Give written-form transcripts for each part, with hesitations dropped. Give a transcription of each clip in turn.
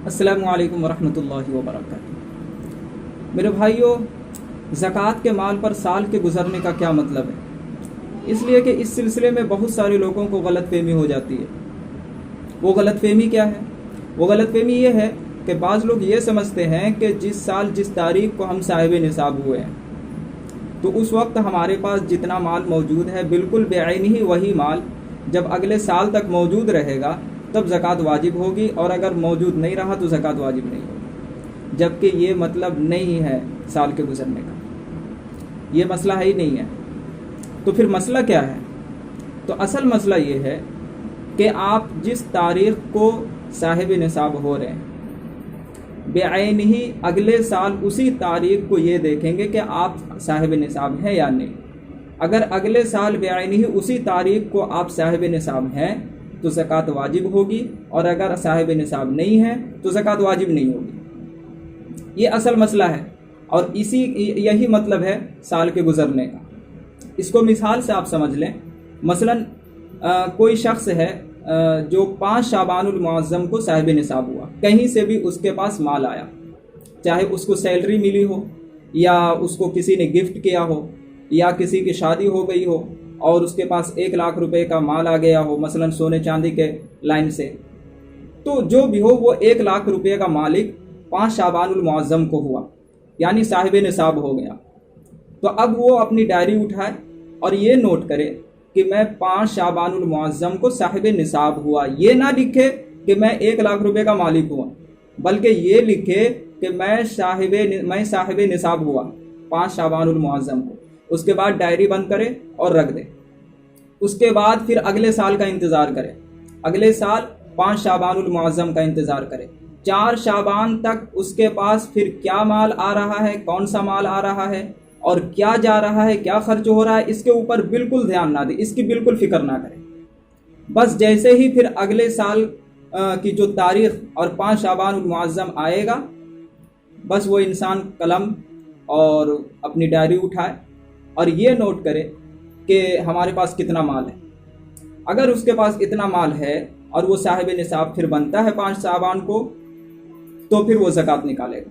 अस्सलामु अलैकुम वरहमतुल्लाहि वबरकातुहू। मेरे भाइयों, ज़कात के माल पर साल के गुज़रने का क्या मतलब है? इसलिए कि इस सिलसिले में बहुत सारे लोगों को गलतफहमी हो जाती है। वो गलतफहमी क्या है? वो गलतफहमी ये है कि बाज़ लोग ये समझते हैं कि जिस साल जिस तारीख को हम साहिब निसाब हुए हैं तो उस वक्त हमारे पास जितना माल मौजूद है बिल्कुल बेआइनी ही वही माल जब अगले साल तक मौजूद रहेगा तब ज़कात वाजिब होगी, और अगर मौजूद नहीं रहा तो ज़कात वाजिब नहीं होगी। जबकि ये मतलब नहीं है साल के गुज़रने का, ये मसला है ही नहीं है। तो फिर मसला क्या है? तो असल मसला ये है कि आप जिस तारीख़ को साहिब निसाब हो रहे हैं बेआइन ही अगले साल उसी तारीख़ को ये देखेंगे कि आप साहिब निसाब हैं या नहीं। अगर अगले साल बेआइन ही उसी तारीख़ को आप साहिब निसाब हैं तो ज़कात वाजिब होगी, और अगर साहिब निसाब नहीं है तो ज़कात वाजिब नहीं होगी। ये असल मसला है, और यही मतलब है साल के गुज़रने का। इसको मिसाल से आप समझ लें। मसलन कोई शख्स है जो 5 शाबानुल मुअज़्ज़म को साहिब निसाब हुआ, कहीं से भी उसके पास माल आया, चाहे उसको सैलरी मिली हो या उसको किसी ने गिफ्ट किया हो या किसी की शादी हो गई हो और उसके पास 1 लाख रुपए का माल आ गया हो, मसलन सोने चांदी के लाइन से। तो जो भी हो वो 1 लाख रुपए का मालिक 5 शाबानुल मुअज़्ज़म को हुआ, यानी साहिब निसाब हो गया। तो अब वो अपनी डायरी उठाए और ये नोट करे कि मैं 5 शाबानुल मुअज़्ज़म को साहिब निसाब हुआ। ये ना लिखे कि मैं 1 लाख रुपए का मालिक हुआ, बल्कि ये लिखे कि मैं साहिब निसाब हुआ 5 शाबानुल मुअज़्ज़म को। उसके बाद डायरी बंद करे और रख दे। उसके बाद फिर अगले साल का इंतज़ार करे, अगले साल 5 शाबानुल मुअज़्ज़म का इंतज़ार करे। 4 शाबान तक उसके पास फिर क्या माल आ रहा है, कौन सा माल आ रहा है और क्या जा रहा है, क्या खर्च हो रहा है, इसके ऊपर बिल्कुल ध्यान ना दे, इसकी बिल्कुल फिक्र ना करे। बस जैसे ही फिर अगले साल की जो तारीख़ और 5 शाबानुल मुअज़्ज़म आएगा, बस वो इंसान कलम और अपनी डायरी उठाए और ये नोट करे कि हमारे पास कितना माल है। अगर उसके पास इतना माल है और वो साहिब निसाब फिर बनता है 5 शाबान को, तो फिर वो ज़कात निकालेगा,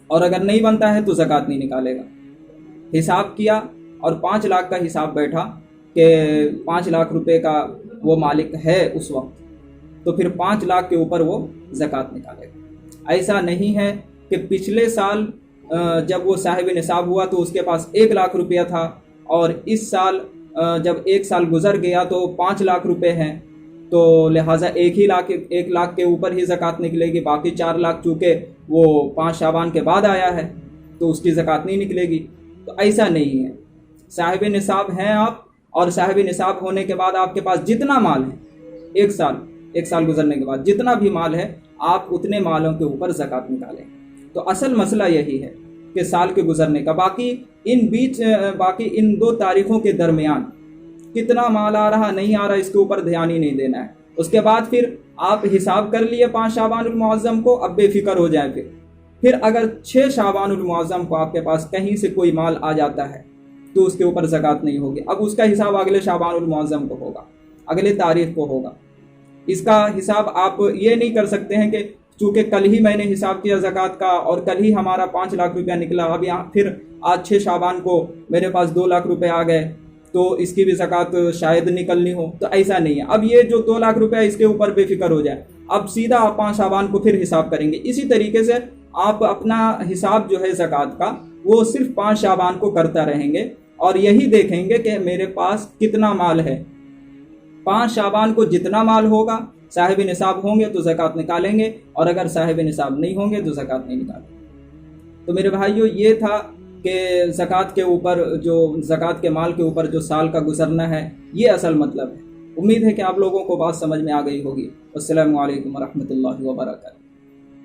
और अगर नहीं बनता है तो ज़कात नहीं निकालेगा। हिसाब किया और 5 लाख का हिसाब बैठा कि 5 लाख रुपए का वो मालिक है उस वक्त, तो फिर 5 लाख के ऊपर वो ज़कात निकालेगा। ऐसा नहीं है कि पिछले साल जब वो साहिब निसाब हुआ तो उसके पास 1 लाख रुपया था, और इस साल जब 1 साल गुजर गया तो 5 लाख रुपए हैं, तो लिहाजा 1 लाख के ऊपर ही ज़कात निकलेगी। बाकी 4 लाख चूँकि वो 5 शाबान के बाद आया है तो उसकी ज़कात नहीं निकलेगी। तो ऐसा नहीं है। साहिब निसाब हैं आप, और साहिब निसाब होने के बाद आपके पास जितना माल है एक साल गुजरने के बाद जितना भी माल है, आप उतने मालों के ऊपर ज़कात निकालें। तो असल मसला यही है कि साल के गुजरने का। बाकी इन 2 तारीख़ों के दरमियान कितना माल आ रहा नहीं आ रहा, इसके ऊपर ध्यान ही नहीं देना है। उसके बाद फिर आप हिसाब कर लिए 5 शाबानुल मुअज़्ज़म को, अब बेफिक्र हो जाए। फिर अगर 6 शाबानुल मुअज़्ज़म को आपके पास कहीं से कोई माल आ जाता है तो उसके ऊपर ज़कात नहीं होगी। अब उसका हिसाब अगले शाबानुल मुअज़्ज़म को होगा, अगले तारीख़ को होगा। इसका हिसाब आप ये नहीं कर सकते हैं कि चूँकि कल ही मैंने हिसाब किया ज़कात का और कल ही हमारा 5 लाख रुपया निकला, अब यहाँ फिर आज 6 शाबान को मेरे पास 2 लाख रुपए आ गए तो इसकी भी ज़कात शायद निकलनी हो। तो ऐसा नहीं है। अब ये जो 2 लाख रुपया इसके ऊपर बेफिक्र हो जाए, अब सीधा आप 5 शाबान को फिर हिसाब करेंगे। इसी तरीके से आप अपना हिसाब जो है ज़कात का वो सिर्फ 5 शाबान को करता रहेंगे और यही देखेंगे कि मेरे पास कितना माल है। 5 शाबान को जितना माल होगा, साहिब निसाब होंगे तो ज़कात निकालेंगे, और अगर साहिब निसाब नहीं होंगे तो ज़कात नहीं निकालेंगे। तो मेरे भाइयों, ये था कि ज़कात के ऊपर जो ज़कात के माल के ऊपर जो साल का गुज़रना है, ये असल मतलब है। उम्मीद है कि आप लोगों को बात समझ में आ गई होगी। अस्सलामु अलैकुम वरहमतुल्लाहि वबरकातुहू।